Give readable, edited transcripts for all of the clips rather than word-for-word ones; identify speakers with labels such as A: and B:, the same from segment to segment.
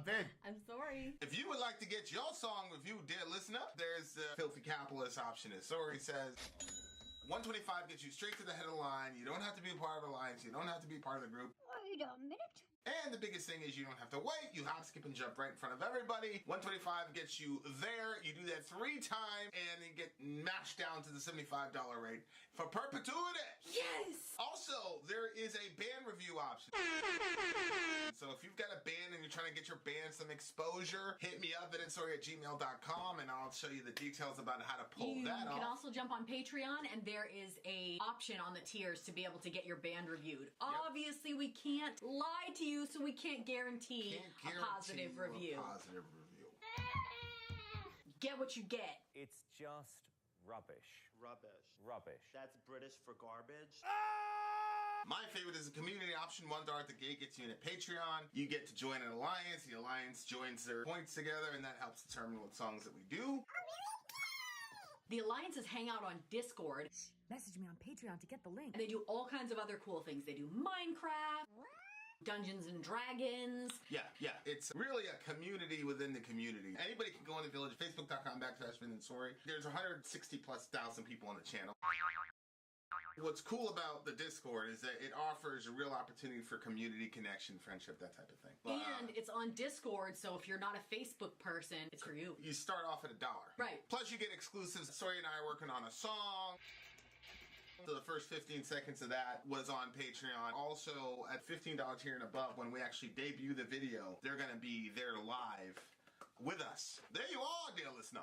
A: Vin.
B: I'm sorry.
A: If you would like to get your song reviewed, dear listener, there's the filthy capitalist option. As Sori says, $125 gets you straight to the head of the line. You don't have to be a part of the alliance. You don't have to be part of the group.
C: Wait a minute.
A: And the biggest thing is you don't have to wait. You hop, skip, and jump right in front of everybody. $125 gets you there. You do that 3 times, and you get mashed down to the $75 rate for perpetuity.
B: Yes!
A: Also, there is a band review option. So if you've got a band and you're trying to get your band some exposure, hit me up at insori@gmail.com, and I'll show you the details about how to pull that off.
B: You can also jump on Patreon, and there is a option on the tiers to be able to get your band reviewed. Yep. Obviously, we can't lie to you, so we can't guarantee a positive review. Get what you get.
D: It's just rubbish.
E: Rubbish. That's British for garbage.
A: My favorite is the community option. $1 at the gate gets you in at Patreon. You get to join an alliance. The alliance joins their points together, and that helps determine what songs that we do.
B: The alliances hang out on Discord.
C: Message me on Patreon to get the link.
B: And they do all kinds of other cool things. They do Minecraft, Dungeons and Dragons.
A: Yeah. It's really a community within the community. Anybody can go on the village, facebook.com/Vin and Sori. There's 160,000+ people on the channel. What's cool about the Discord is that it offers a real opportunity for community connection, friendship, that type of thing.
B: And it's on Discord, so if you're not a Facebook person, it's for you.
A: You start off at $1.
B: Right.
A: Plus you get exclusives. Sori and I are working on a song. So the first 15 seconds of that was on Patreon. Also, at $15 tier and above, when we actually debut the video, they're going to be there live with us. There you are, dear listener.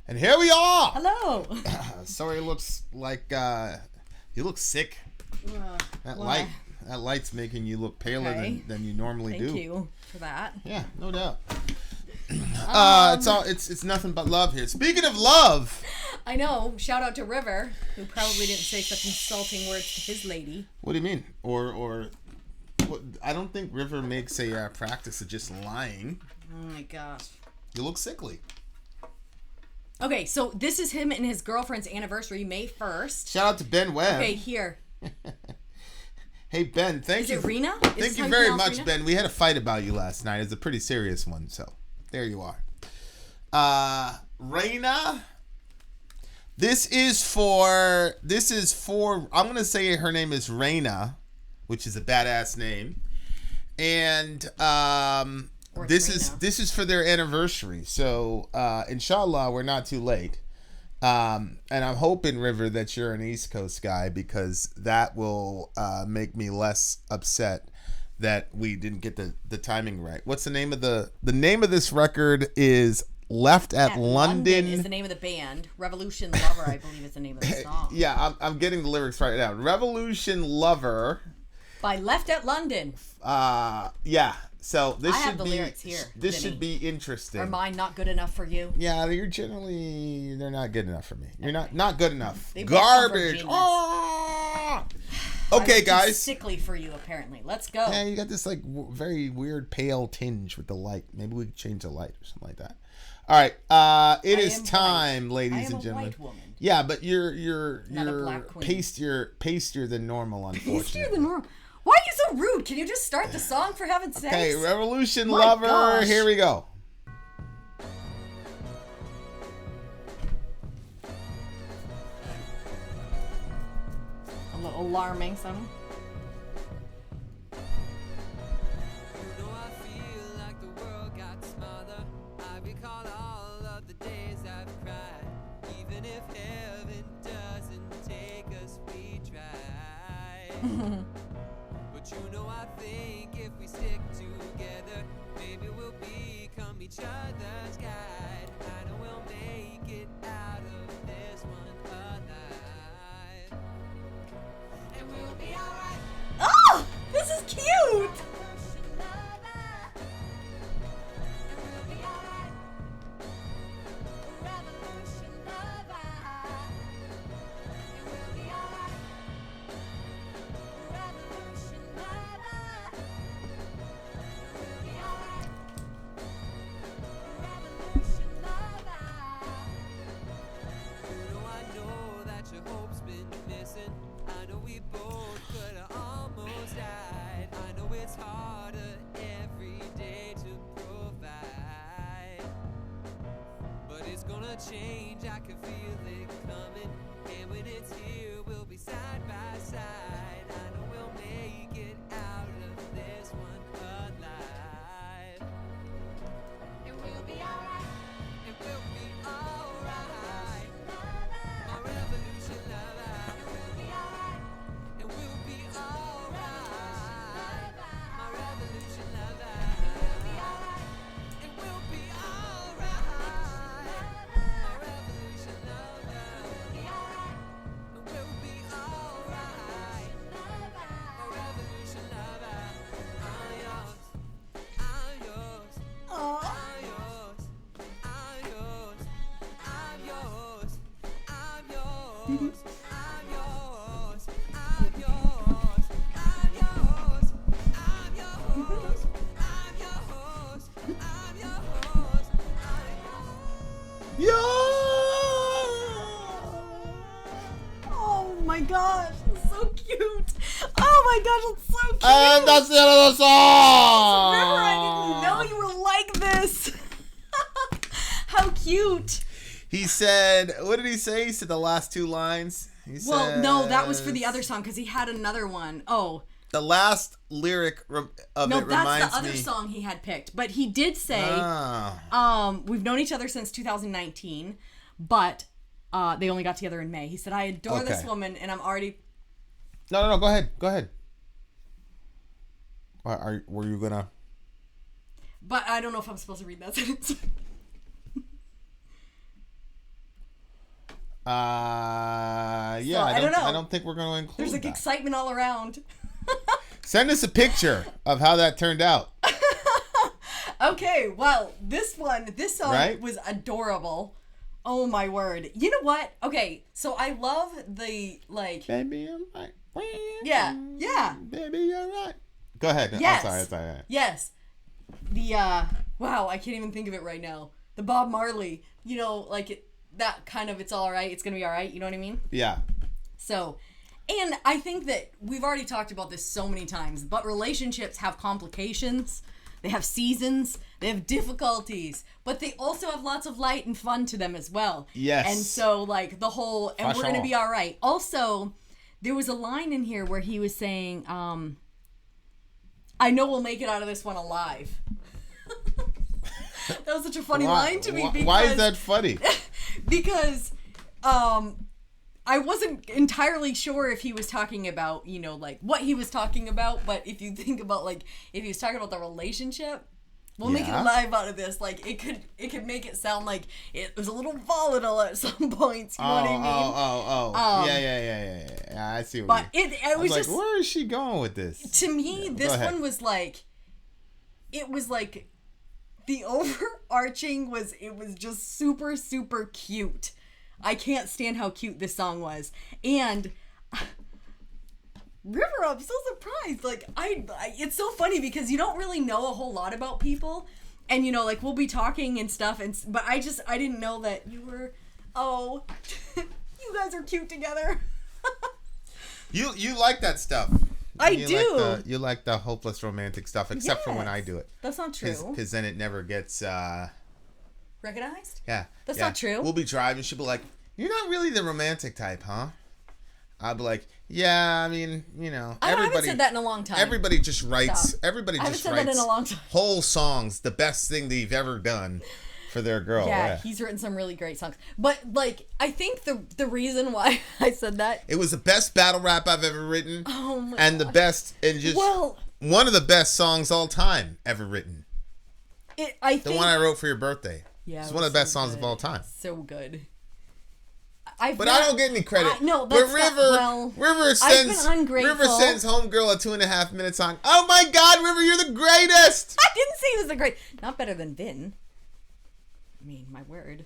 A: And here we are.
C: Hello.
A: Sori looks like you look sick. That light's making you look paler than you normally do.
C: Thank you for that.
A: Yeah, no doubt. It's nothing but love here. Speaking of love,
C: I know. Shout out to River, who probably didn't say such insulting words to his lady.
A: What do you mean? Or I don't think River makes a practice of just lying.
C: Oh my gosh.
A: You look sickly.
C: Okay, so this is him and his girlfriend's anniversary, May 1st.
A: Shout out to Ben Webb.
C: Okay, here.
A: Hey, Ben, thank you.
C: Is it Reina?
A: Thank you very much, Rena? Ben. We had a fight about you last night. It's a pretty serious one, so there you are. Reina, this is for, I'm going to say her name is Reina, which is a badass name. And this is for their anniversary. So, inshallah, we're not too late. And I'm hoping, River, that you're an East Coast guy, because that will make me less upset that we didn't get the timing right. What's the name of the name of this record is Left at London
C: is the name of the band. Revolution Lover, I believe, is the name of the song.
A: Yeah, I'm getting the lyrics right now. Revolution Lover
C: by Left at London.
A: Yeah. So this
C: I
A: should
C: have the
A: be
C: lyrics here.
A: This should be interesting.
C: Are mine not good enough for you?
A: Yeah, they're not good enough for me. You're not good enough.
C: They've
A: Garbage. Oh! Okay, guys.
C: Sickly for you, apparently. Let's go.
A: Yeah, you got this like very weird pale tinge with the light. Maybe we could change the light or something like that. All right, it is time, ladies and gentlemen.
C: White woman.
A: Yeah, but you're
C: not a black queen.
A: pastier than normal, unfortunately.
C: Pastier than normal. Why are you so rude? Can you just start the song, for heaven's sake?
A: Okay, Revolution Lover. Gosh. Here we go.
C: A little alarming, something.
F: But you know, I think if we stick together, maybe we'll become each other's guide. I know we'll make it out of this one alive, and we'll be alright.
C: Oh, this is cute.
F: can feel it coming. And when it's here, we'll be side by side. I know we'll make it out of this one alive. And we'll be alright. And we'll be alright. My revolution lover. And we'll be alright. And we'll be alright. My revolution lover. And we'll be alright. And we'll be alright. My revolution lover. And we'll be alright. And we'll be alright. My revolution lover. I'm yours. I'm yours. I'm yours. I'm yours. I'm yours. I'm yours. I'm yours. I'm yours. I'm yours. I'm yours. I'm yours. I'm yours. I'm yours.
C: Oh my gosh, it's so cute. Oh my gosh, it's so cute.
A: And that's the end of the song.
C: River, I didn't know you were like this. How cute.
A: He said, what did he say? He said the last two lines.
C: Well, no, that was for the other song because he had another one. Oh.
A: The last lyric of
C: No,
A: it reminds
C: that's the other
A: me.
C: song he had picked. But he did say, we've known each other since 2019, but they only got together in May. He said, I adore this
A: Okay.
C: woman, and I'm already...
A: No, go ahead. Go ahead. Were you gonna?
C: But I don't know if I'm supposed to read that sentence.
A: Yeah,
C: I don't know.
A: I don't think we're gonna include
C: There's like
A: that.
C: excitement all around.
A: Send us a picture of how that turned out.
C: Okay, well, this song
A: Right?
C: was adorable. Oh my word. You know what? Okay, so I love the, like...
A: Baby, I'm right.
C: Yeah.
A: Baby, you're right. Go ahead.
C: Yes.
A: I'm sorry.
C: Yes. The, wow, I can't even think of it right now. The Bob Marley, you know, like, that kind of, it's all right, it's gonna be all right, you know what I mean?
A: Yeah.
C: So, and I think that we've already talked about this so many times, but relationships have complications, they have seasons, they have difficulties, but they also have lots of light and fun to them as well.
A: Yes.
C: And so, like, the whole, and
A: For
C: we're gonna
A: sure.
C: be all right. Also, there was a line in here where he was saying, I know we'll make it out of this one alive. That was such a funny line to me. Because,
A: Why is that funny?
C: because I wasn't entirely sure if he was talking about, you know, like what he was talking about, but if you think about, like, if he was talking about the relationship, we'll make it
A: Yeah.
C: alive out of this. Like, it could make it sound like it was a little volatile at some points, you know what I mean?
A: Yeah. I see what
C: But
A: you
C: it was
A: like,
C: just,
A: where is she going with this?
C: to me,
A: Go
C: this
A: ahead.
C: one was like, it was like, the overarching was, it was just super, super cute. I can't stand how cute this song was. And River, I'm so surprised. Like, I it's so funny because you don't really know a whole lot about people. And, you know, like, we'll be talking and stuff. But I didn't know that you were, you guys are cute together.
A: You like that stuff.
C: I do.
A: You like the hopeless romantic stuff, except for when I
C: Yes.
A: do it.
C: That's not true.
A: Because then it never gets,
C: Recognized?
A: yeah.
C: That's
A: yeah.
C: not true.
A: We'll be driving. She'll be like, you're not really the romantic type, huh? I'll be like, yeah, I mean, you know.
C: I haven't said that in a long time.
A: Everybody just writes.
C: Stop.
A: Everybody
C: I haven't
A: just
C: said
A: writes
C: that in a long time.
A: whole songs. The best thing they've ever done for their girl.
C: Yeah, he's written some really great songs. But, like, I think the reason why I said that...
A: It was the best battle rap I've ever written.
C: Oh, my
A: And the best, and just one of the best songs all time ever written.
C: I
A: The
C: think...
A: one I wrote for your birthday.
C: Yeah,
A: It's
C: it
A: one of
C: was
A: the best
C: so
A: songs
C: good.
A: of all time.
C: So good.
A: But I don't get any credit.
C: No,
A: but
C: that's
A: River,
C: not... Well,
A: River sends,
C: been ungrateful.
A: River sends Homegirl a 2.5 minute song. Oh my God, River, you're the greatest!
C: I didn't say he was a great... Not better than Vin. I mean, my word.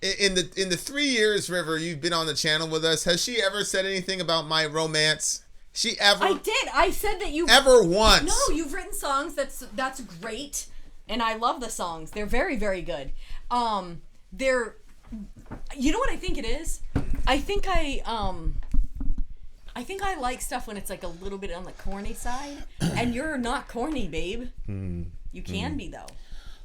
A: In the 3 years, River, you've been on the channel with us, has she ever said anything about my romance? She ever?
C: I did. I said that you...
A: Ever once?
C: No, you've written songs. That's great. And I love the songs. They're very, very good. They're... You know what I think it is? I think I like stuff when it's like a little bit on the corny side. And you're not corny, babe. You can be, though.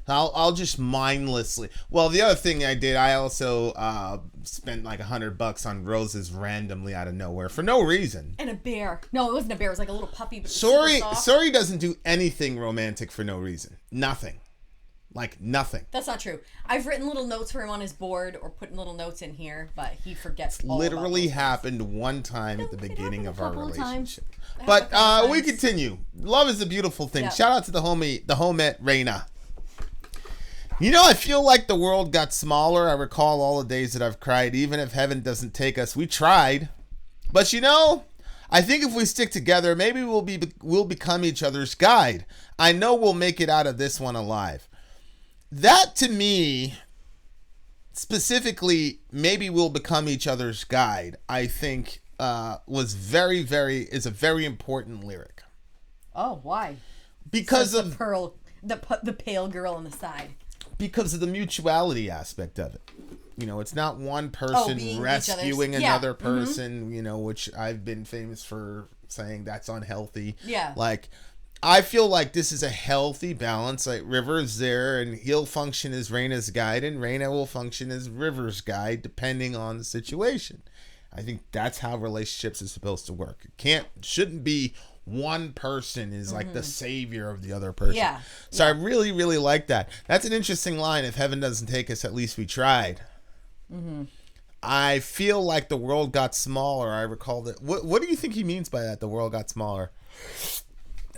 A: I'll just mindlessly. Well, the other thing I did, I also spent like $100 on roses randomly out of nowhere for no reason.
C: And a bear. No, it wasn't a bear. It was like a little puppy. But super soft.
A: Sori doesn't do anything romantic for no reason. Nothing. Like nothing.
C: That's not true. I've written little notes for him on his board or putting little notes in here, but he forgets all
A: Literally
C: about
A: happened one time at the beginning of our relationship.
C: But
A: We continue. Love is a beautiful thing.
C: Yeah.
A: Shout out to the homie Reina. You know, I feel like the world got smaller. I recall all the days that I've cried. Even if heaven doesn't take us, we tried. But you know, I think if we stick together, maybe we'll become each other's guide. I know we'll make it out of this one alive. That to me, specifically, maybe we'll become each other's guide, I think is a very important lyric.
C: Oh, why?
A: Because of
C: the pale girl on the side.
A: Because of the mutuality aspect of it. You know, it's not one person rescuing another person, you know, which I've been famous for saying that's unhealthy.
C: Yeah.
A: Like, I feel like this is a healthy balance. Like, River's there, and he'll function as Reina's guide, and Reina will function as River's guide, depending on the situation. I think that's how relationships are supposed to work. Shouldn't be one person is like the savior of the other person.
C: Yeah.
A: So I really, really like that. That's an interesting line. If heaven doesn't take us, at least we tried. I feel like the world got smaller. I recall that. What do you think he means by that? The world got smaller.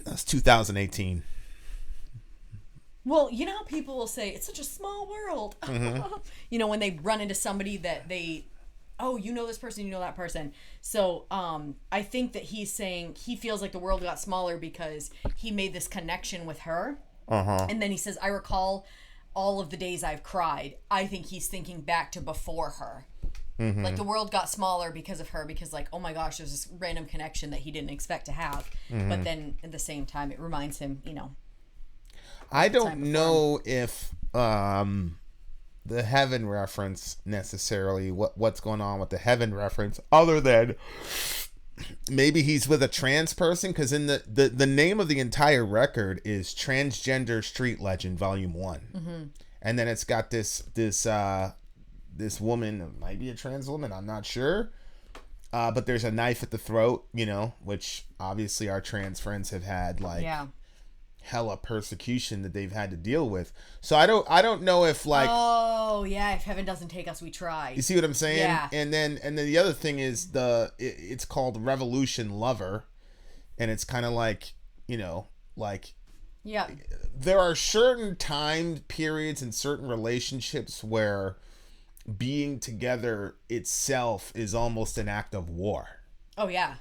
A: That's 2018.
C: Well, you know how people will say, it's such a small world. You know, when they run into somebody that you know this person, you know that person. So I think that he's saying he feels like the world got smaller because he made this connection with her. And then he says, I recall all of the days I've cried. I think he's thinking back to before her. Like the world got smaller because of her, because like, oh my gosh, there's this random connection that he didn't expect to have. But then at the same time, it reminds him, you know.
A: I don't know if the heaven reference necessarily, what's going on with the heaven reference, other than maybe he's with a trans person, because in the name of the entire record is Transgender Street Legend Volume 1. And then it's got this woman, it might be a trans woman, I'm not sure, but there's a knife at the throat, you know, which obviously our trans friends have had hella persecution that they've had to deal with. So I don't know if like,
C: oh yeah, if heaven doesn't take us, we try.
A: You see what I'm saying?
C: Yeah.
A: And then the other thing is it's called Revolution Lover, and it's kind of like, you know, like,
C: yeah,
A: there are certain time periods and certain relationships where being together itself is almost an act of war.
C: Oh yeah.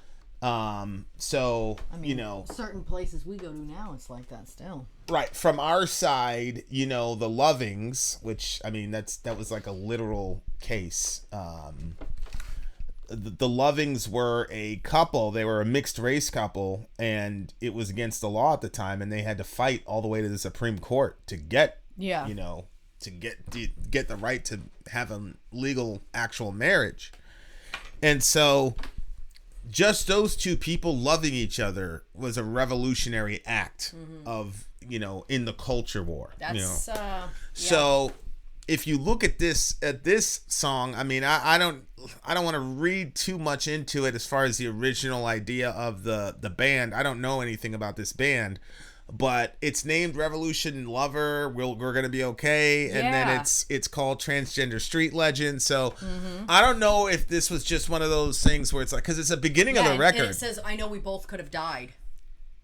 A: So,
C: I mean,
A: you know,
C: certain places we go to now, it's like that still.
A: Right. From our side, you know, the Lovings, which, I mean, that was like a literal case. The Lovings were a couple. They were a mixed race couple, and it was against the law at the time, and they had to fight all the way to the Supreme Court to get, you know, to get the right to have a legal actual marriage. And so just those two people loving each other was a revolutionary act of, you know, in the culture war.
C: That's,
A: you know?
C: yeah.
A: So if you look at this song, I mean, I don't want to read too much into it as far as the original idea of the band. I don't know anything about this band, but it's named Revolution Lover. We're gonna be okay, and then it's called Transgender Street Legend. So I don't know if this was just one of those things where it's like, because it's the beginning of the record.
C: And it says, "I know we both could have died,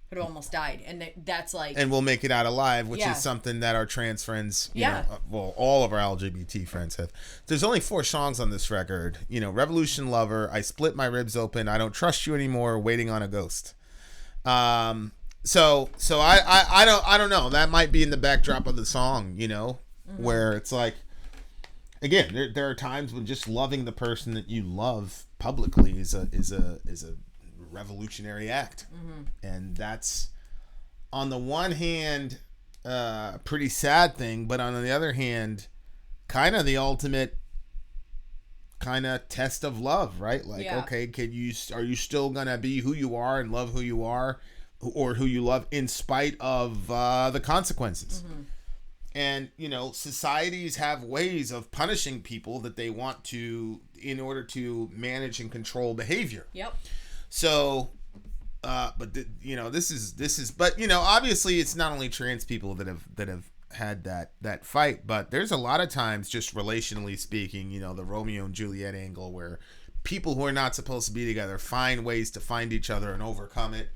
C: could have almost died," and that's like,
A: and we'll make it out alive, which is something that our trans friends, you know, well, all of our LGBT friends have. There's only 4 songs on this record. You know, Revolution Lover, I Split My Ribs Open, I Don't Trust You Anymore, Waiting on a Ghost. So I don't know. That might be in the backdrop of the song, you know, where it's like, again, there are times when just loving the person that you love publicly is a revolutionary act, and that's on the one hand a pretty sad thing, but on the other hand, kind of the ultimate kind of test of love, right? Like, okay, are you still gonna be who you are and love who you are, or who you love, in spite of the consequences? And, you know, societies have ways of punishing people that they want to, in order to manage and control behavior.
C: Yep.
A: So, you know, this is, but, you know, obviously it's not only trans people that have had that fight, but there's a lot of times, just relationally speaking, you know, the Romeo and Juliet angle where people who are not supposed to be together find ways to find each other and overcome it.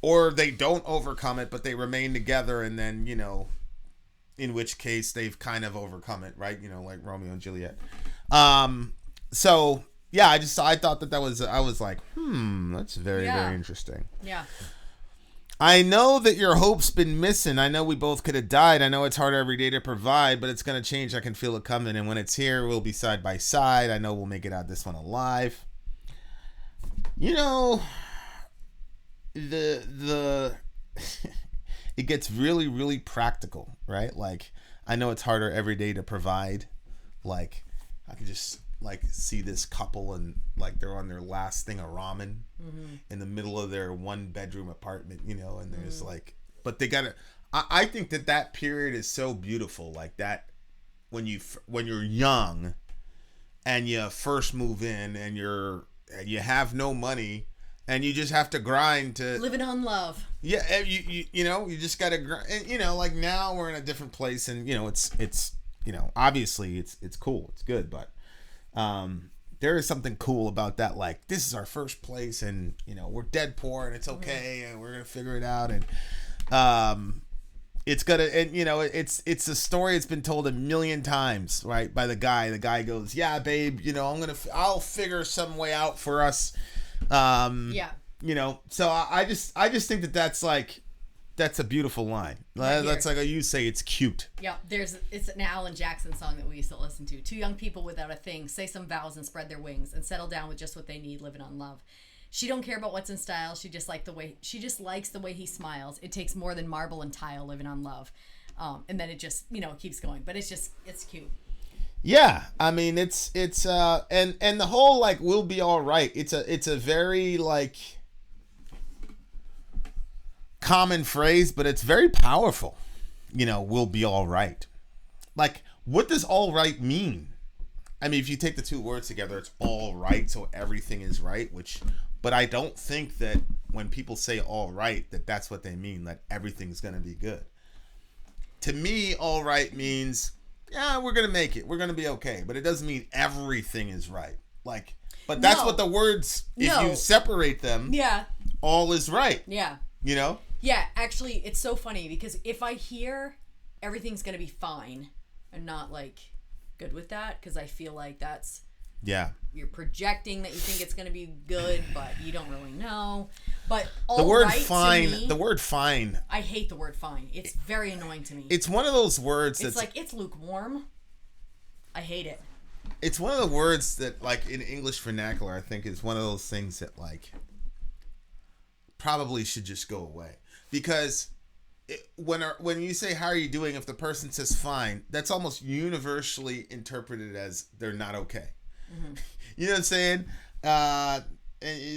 A: Or they don't overcome it, but they remain together, and then, you know, in which case they've kind of overcome it, right? You know, like Romeo and Juliet. So yeah, I thought that was, I was like, that's very, very interesting.
C: Yeah.
A: I know that your hope's been missing. I know we both could have died. I know it's hard every day to provide, but it's going to change. I can feel it coming. And when it's here, we'll be side by side. I know we'll make it out this one alive. You know, the it gets really, really practical, right? Like, I know it's harder every day to provide. Like, I could just like see this couple and like they're on their last thing of ramen in the middle of their 1-bedroom apartment, you know, and there's like, but they gotta, I think that period is so beautiful, like that when you're young and you first move in and you have no money and you just have to grind to
C: living on love.
A: Yeah, you know, you just gotta grind. And, you know, like now we're in a different place, and you know it's you know, obviously it's cool, it's good, but there is something cool about that. Like, this is our first place, and you know, we're dead poor, and it's okay, and we're gonna figure it out, and it's gonna, and you know, it's a story that's been told 1,000,000 times, right? By the guy. The guy goes, "Yeah, babe, you know, I'll figure some way out for us."
C: Yeah.
A: You know, so I just think that's like, that's a beautiful line. That's like, you say it's cute.
C: Yeah, it's an Alan Jackson song that we used to listen to. 2 young people without a thing say some vows and spread their wings and settle down with just what they need, living on love. She don't care about what's in style. She just likes the way he smiles. It takes more than marble and tile, living on love. And then it just, you know, keeps going. But it's cute.
A: Yeah, I mean, it's and the whole like, we'll be all right. It's a very like common phrase, but it's very powerful. You know, we'll be all right. Like, what does all right mean? I mean, if you take the 2 words together, it's all right, so everything is right, but I don't think that when people say all right, that's what they mean, that everything's going to be good. To me, all right means, yeah, we're going to make it. We're going to be okay. But it doesn't mean everything is right. Like, but that's what the words, if you separate them, all is right.
C: Yeah.
A: You know?
C: Yeah, actually, it's so funny because if I hear everything's going to be fine, I'm not like good with that, because I feel like that's, you're projecting that you think it's going to be good, but you don't really know. But all
A: the word
C: right,
A: fine,
C: to me,
A: the word fine.
C: I hate the word fine. It's very annoying to me.
A: It's one of those words that's
C: it's like, it's lukewarm. I hate it.
A: It's one of the words that, like, in English vernacular, I think is one of those things that, like, probably should just go away. Because when you say, how are you doing, if the person says fine, that's almost universally interpreted as they're not okay. You know what I'm saying? And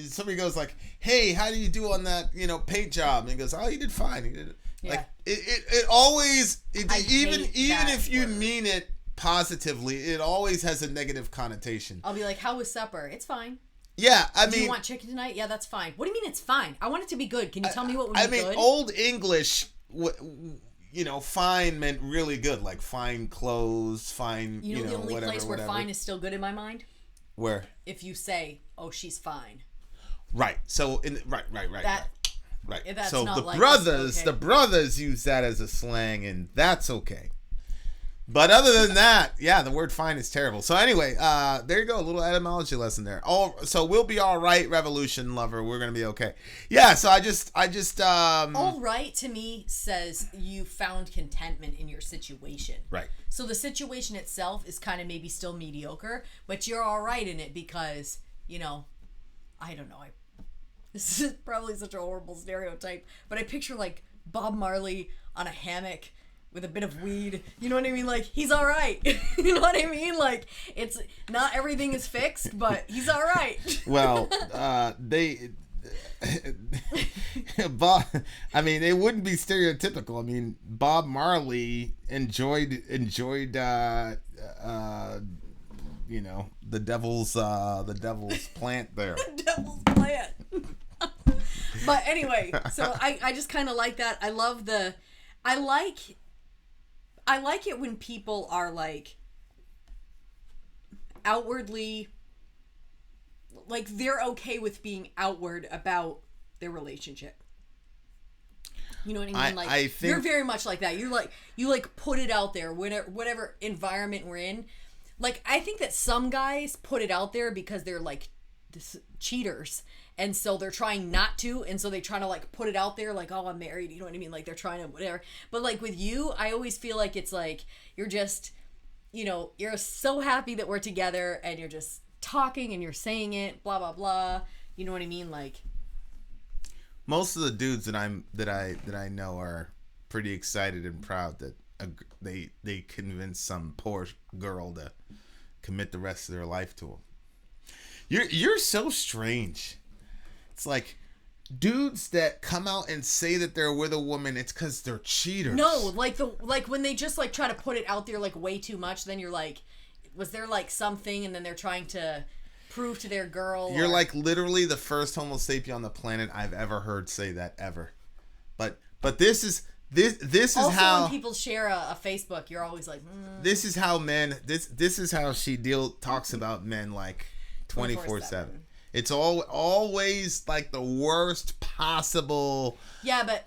A: somebody goes like, hey, how do you do on that, you know, paint job? And he goes, oh, you did fine. You did.
C: Yeah.
A: Like, it always, even if you
C: word.
A: mean it positively, it always has a negative connotation.
C: I'll be like, how was supper? It's fine.
A: Yeah, I mean...
C: Do you want chicken tonight? Yeah, that's fine. What do you mean it's fine? I want it to be good. Can you tell me what would be good?
A: I mean, Old English, you know, fine meant really good. Like, fine clothes, fine, you know,
C: the only
A: whatever,
C: place where fine is still good in my mind?
A: Where?
C: If you say, oh, she's fine.
A: Right. So, right. Right.
C: That's
A: so
C: not
A: the
C: like
A: brothers use that as a slang, and that's okay. But other than that, yeah, the word fine is terrible. So anyway, there you go, a little etymology lesson there. So we'll be all right, revolution lover. We're gonna be okay. Yeah. So I just
C: all right to me says you found contentment in your situation.
A: Right.
C: So the situation itself is kind of maybe still mediocre, but you're all right in it because, you know, I don't know. This is probably such a horrible stereotype, but I picture like Bob Marley on a hammock with a bit of weed, you know what I mean? Like, he's all right. You know what I mean? Like, it's not everything is fixed, but he's all right.
A: Well, Bob, I mean, it wouldn't be stereotypical. I mean, Bob Marley enjoyed, you know, the devil's plant there.
C: Devil's plant. But anyway, so I just kind of like that. I like it when people are like outwardly, like they're okay with being outward about their relationship. You know what I mean? Like
A: I think
C: you're very much like that. You put it out there, whatever environment we're in. Like I think that some guys put it out there because they're like cheaters, and so they're trying not to, and so they try to like put it out there like, oh, I'm married, you know what I mean? Like they're trying to whatever. But like with you, I always feel like it's like you're just, you know, you're so happy that we're together, and you're just talking and you're saying it, blah blah blah. You know what I mean? Like
A: most of the dudes that I know are pretty excited and proud that they convinced some poor girl to commit the rest of their life to them. You're so strange. It's like dudes that come out and say that they're with a woman, it's because they're cheaters.
C: No, like when they just like try to put it out there like way too much, then you're like, was there like something, and then they're trying to prove to their girl.
A: You're like literally the first Homo sapien on the planet I've ever heard say that ever. But this is
C: also,
A: how
C: when people share a Facebook, you're always like,
A: This is how men. This is how she talks about men like 24/7. It's always like the worst possible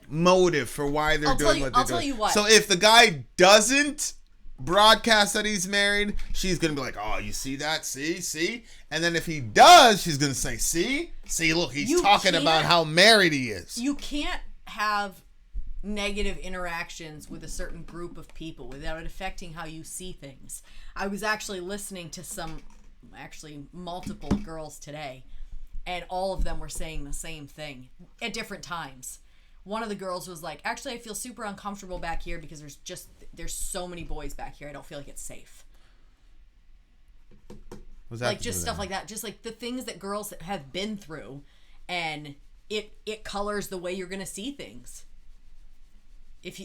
A: motive for why they're doing what they're doing.
C: I'll tell you what.
A: So if the guy doesn't broadcast that he's married, she's gonna be like, oh, you see that? See? And then if he does, she's gonna say, see, look, he's talking about how married he is.
C: You can't have negative interactions with a certain group of people without it affecting how you see things. I was actually listening to multiple girls today, and all of them were saying the same thing at different times. One of the girls was like, actually, I feel super uncomfortable back here because there's so many boys back here. I don't feel like it's safe.
A: What's that?
C: Like just stuff like that. Just like the things that girls have been through, and it colors the way you're going to see things.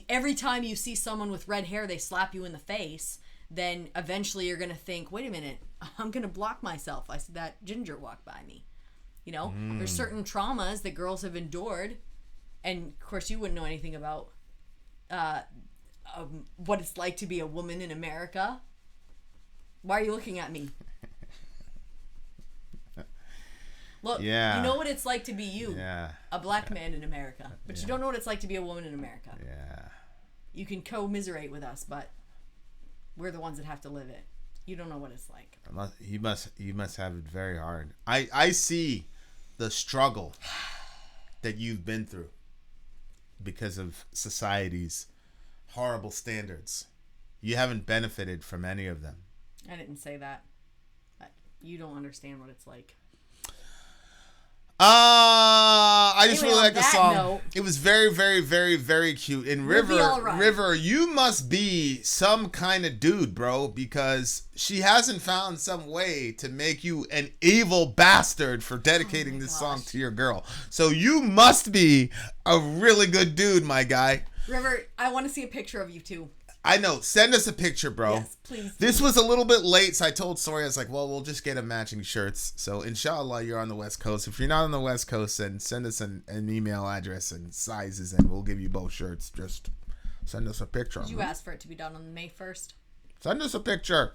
C: Every time you see someone with red hair, they slap you in the face, then eventually you're going to think, wait a minute, I'm going to block myself. I said that ginger walked by me. You know, there's certain traumas that girls have endured. And of course you wouldn't know anything about what it's like to be a woman in America. Why are you looking at me? Look, you know what it's like to be a black man in America, but you don't know what it's like to be a woman in America.
A: Yeah.
C: You can commiserate with us, but we're the ones that have to live it. You don't know what it's like.
A: You must have it very hard. I see the struggle that you've been through because of society's horrible standards. You haven't benefited from any of them.
C: I didn't say that. You don't understand what it's like.
A: I just
C: Anyway,
A: really like the song.
C: note,
A: it was very, very, very, very cute. And River, you must be some kind of dude, bro, because she hasn't found some way to make you an evil bastard for dedicating this song to your girl. So you must be a really good dude, my guy.
C: River, I want to see a picture of you too.
A: I know. Send us a picture, bro.
C: Yes, please.
A: This was a little bit late, so I told Sori, I was like, well, we'll just get him matching shirts. So, inshallah, you're on the West Coast. If you're not on the West Coast, then send us an email address and sizes, and we'll give you both shirts. Just send us a picture.
C: Did you ask for it to be done on May 1st?
A: Send us a picture.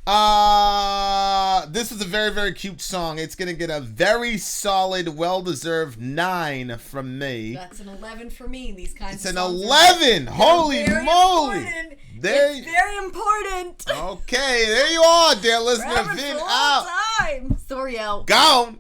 A: This is a very, very cute song. It's going to get a very solid, well-deserved 9 from me.
C: That's an 11 for me. These kinds of
A: songs.
C: It's
A: an 11! Holy moly!
C: Important. It's very important.
A: Okay, there you are, dear listener. Vin out.
C: Sori out.
A: Gone.